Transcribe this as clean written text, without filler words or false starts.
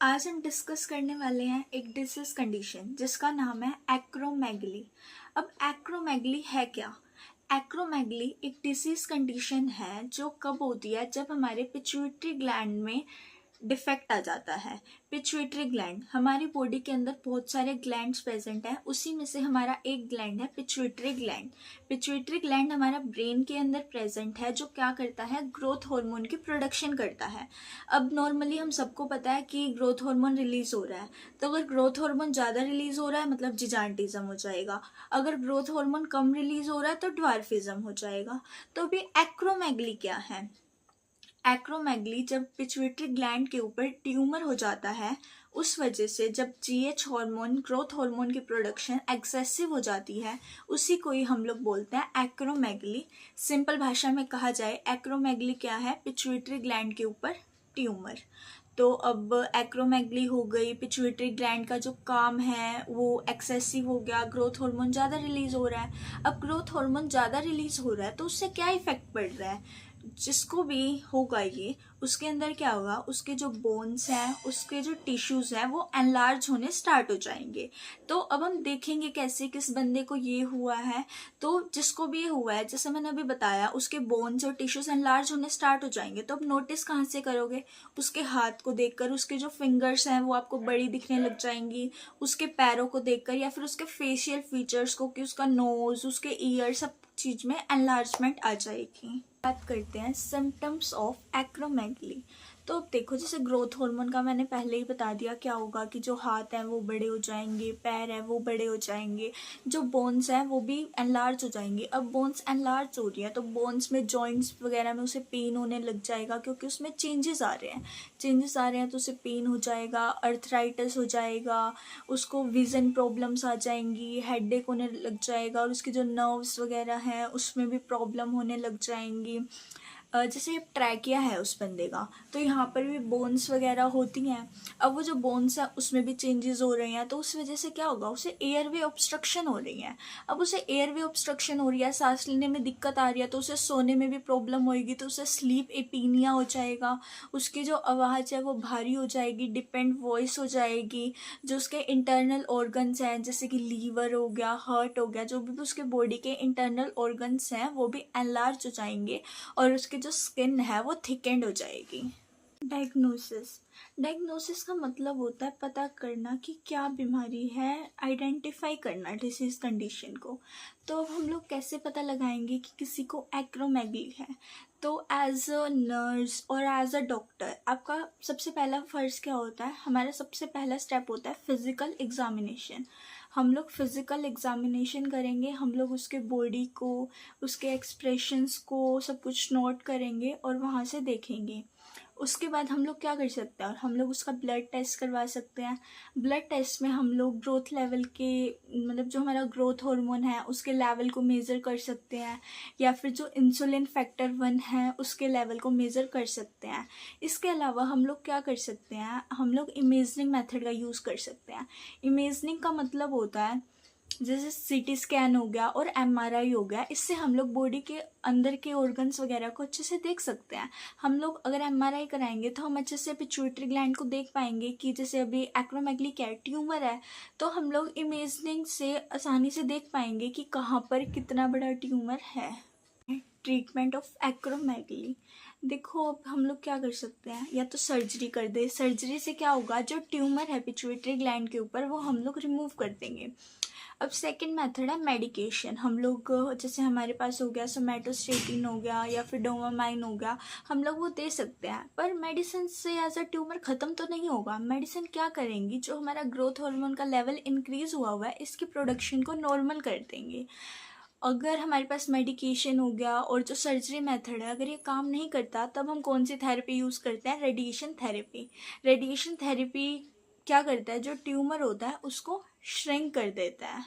आज हम डिस्कस करने वाले हैं एक डिसीज कंडीशन जिसका नाम है एक्रोमेगली। अब एक्रोमेगली है क्या? एक्रोमेगली एक डिसीज कंडीशन है जो कब होती है, जब हमारे पिट्यूटरी ग्लैंड में डिफेक्ट आ जाता है। पिट्यूटरी ग्लैंड, हमारी बॉडी के अंदर बहुत सारे ग्लैंड्स प्रेजेंट हैं, उसी में से हमारा एक ग्लैंड है पिट्यूटरी ग्लैंड। पिट्यूटरी ग्लैंड हमारा ब्रेन के अंदर प्रेजेंट है, जो क्या करता है, ग्रोथ हार्मोन की प्रोडक्शन करता है। अब नॉर्मली हम सबको पता है कि ग्रोथ हार्मोन रिलीज हो रहा है, तो अगर ग्रोथ हार्मोन ज़्यादा रिलीज हो रहा है मतलब जिजांटिज्म हो जाएगा, अगर ग्रोथ हार्मोन कम रिलीज हो रहा है तो ड्वार्फिज्म हो जाएगा। तो अभी एक्रोमेगली क्या है? एक्रोमेगली जब पिट्यूटरी ग्लैंड के ऊपर ट्यूमर हो जाता है, उस वजह से जब जीएच हार्मोन, ग्रोथ हार्मोन की प्रोडक्शन एक्सेसिव हो जाती है, उसी को ही हम लोग बोलते हैं एक्रोमेगली। सिंपल भाषा में कहा जाए, एक्रोमेगली क्या है? पिट्यूटरी ग्लैंड के ऊपर ट्यूमर। तो अब एक्रोमेगली हो गई, पिट्यूटरी ग्लैंड का जो काम है वो एक्सेसिव हो गया, ग्रोथ हार्मोन ज़्यादा रिलीज हो रहा है। अब ग्रोथ हार्मोन ज़्यादा रिलीज हो रहा है तो उससे क्या इफेक्ट पड़ रहा है? जिसको भी होगा ये, उसके अंदर क्या होगा, उसके जो बोन्स हैं, उसके जो टिश्यूज हैं वो एनलार्ज होने स्टार्ट हो जाएंगे। तो अब हम देखेंगे कैसे किस बंदे को ये हुआ है। तो जिसको भी ये हुआ है, जैसे मैंने अभी बताया, उसके बोन्स और टिश्यूज एनलार्ज होने स्टार्ट हो जाएंगे। तो अब नोटिस कहाँ से करोगे? उसके हाथ को देखकर, उसके जो फिंगर्स हैं वो आपको बड़ी दिखने लग जाएंगी, उसके पैरों को देखकर, या फिर उसके फेशियल फीचर्स को, कि उसका नोज, उसके ईयर, सब चीज में एनलार्जमेंट आ जाएगी। बात करते हैं सिम्टम्स ऑफ एक्रोमेगली। तो अब देखो, जैसे ग्रोथ हार्मोन का मैंने पहले ही बता दिया क्या होगा, कि जो हाथ हैं वो बड़े हो जाएंगे, पैर हैं वो बड़े हो जाएंगे, जो बोन्स हैं वो भी एनलार्ज हो जाएंगे। अब बोन्स एनलार्ज हो रही है तो बोन्स में, जॉइंट्स वगैरह में उसे पेन होने लग जाएगा, क्योंकि उसमें चेंजेस आ रहे हैं तो उसे पेन हो जाएगा, अर्थराइटिस हो जाएगा, उसको विजन प्रॉब्लम्स आ जाएंगी, हेडेक होने लग जाएगा, और उसके जो नर्व्स वगैरह हैं उसमें भी प्रॉब्लम होने लग जाएंगी। जैसे ट्रैकिया है उस बंदे का, तो यहाँ पर भी बोन्स वगैरह होती हैं। अब वो जो बोन्स है उसमें भी चेंजेस हो रहे हैं, तो उस वजह से क्या होगा, उसे एयरवे ऑब्स्ट्रक्शन हो रही है। अब उसे एयरवे ऑब्स्ट्रक्शन हो रही है, सांस लेने में दिक्कत आ रही है, तो उसे सोने में भी प्रॉब्लम होगी, तो उसे स्लीप एपीनिया हो जाएगा, उसकी जो आवाज़ है वो भारी हो जाएगी, डिपेंड वॉइस हो जाएगी। जो उसके इंटरनल ऑर्गन्स हैं, जैसे कि लीवर हो गया, हार्ट हो गया, जो भी उसके बॉडी के इंटरनल ऑर्गन्स हैं वो भी एनलार्ज हो जाएंगे, और उसकी जो स्किन है वो थिकेंड हो जाएगी। डायग्नोसिस का मतलब होता है पता करना कि क्या बीमारी है, आइडेंटिफाई करना डिसीज कंडीशन को। तो अब हम लोग कैसे पता लगाएंगे कि किसी को एक्रोमेगली है? तो एज अ नर्स और एज अ डॉक्टर आपका सबसे पहला फ़र्ज़ क्या होता है? हमारा सबसे पहला स्टेप होता है फिज़िकल एग्जामिनेशन। हम लोग फिज़िकल एग्जामिनेशन करेंगे, हम लोग उसके बॉडी को, उसके एक्सप्रेशंस को सब कुछ नोट करेंगे और वहाँ से देखेंगे। उसके बाद हम लोग क्या कर सकते हैं, और हम लोग उसका ब्लड टेस्ट करवा सकते हैं। ब्लड टेस्ट में हम लोग ग्रोथ लेवल के, मतलब जो हमारा ग्रोथ हार्मोन है उसके लेवल को मेज़र कर सकते हैं, या फिर जो इंसुलिन फैक्टर 1 है उसके लेवल को मेज़र कर सकते हैं। इसके अलावा हम लोग क्या कर सकते हैं, हम लोग इमेजिंग मेथड का यूज़ कर सकते हैं। इमेजिंग का मतलब होता है जैसे सीटी स्कैन हो गया और एमआरआई हो गया, इससे हम लोग बॉडी के अंदर के ऑर्गन्स वगैरह को अच्छे से देख सकते हैं। हम लोग अगर एमआरआई कराएंगे तो हम अच्छे से पिट्यूटरी ग्लैंड को देख पाएंगे कि जैसे अभी एक्रोमेगली क्या है, ट्यूमर है, तो हम लोग इमेजिंग से आसानी से देख पाएंगे कि कहाँ पर कितना बड़ा ट्यूमर है। ट्रीटमेंट ऑफ एक्रोमेगली, देखो अब हम लोग क्या कर सकते हैं, या तो सर्जरी कर दे। सर्जरी से क्या होगा, जो ट्यूमर है पिट्यूटरी ग्लैंड के ऊपर वो हम लोग रिमूव कर देंगे। अब सेकंड मेथड है मेडिकेशन। हम लोग जैसे हमारे पास हो गया सोमेटोस्टेटिन हो गया या फिर डोमामाइन हो गया, हम लोग वो दे सकते हैं। पर मेडिसिन से एज अ ट्यूमर ख़त्म तो नहीं होगा। मेडिसिन क्या करेंगी, जो हमारा ग्रोथ हार्मोन का लेवल इंक्रीज हुआ है इसकी प्रोडक्शन को नॉर्मल कर देंगे। अगर हमारे पास मेडिकेशन हो गया और जो सर्जरी मेथड है, अगर ये काम नहीं करता, तब हम कौन सी थेरेपी यूज़ करते हैं, रेडिएशन थेरेपी। रेडिएशन थेरेपी क्या करता है, जो ट्यूमर होता है उसको श्रिंक कर देता है।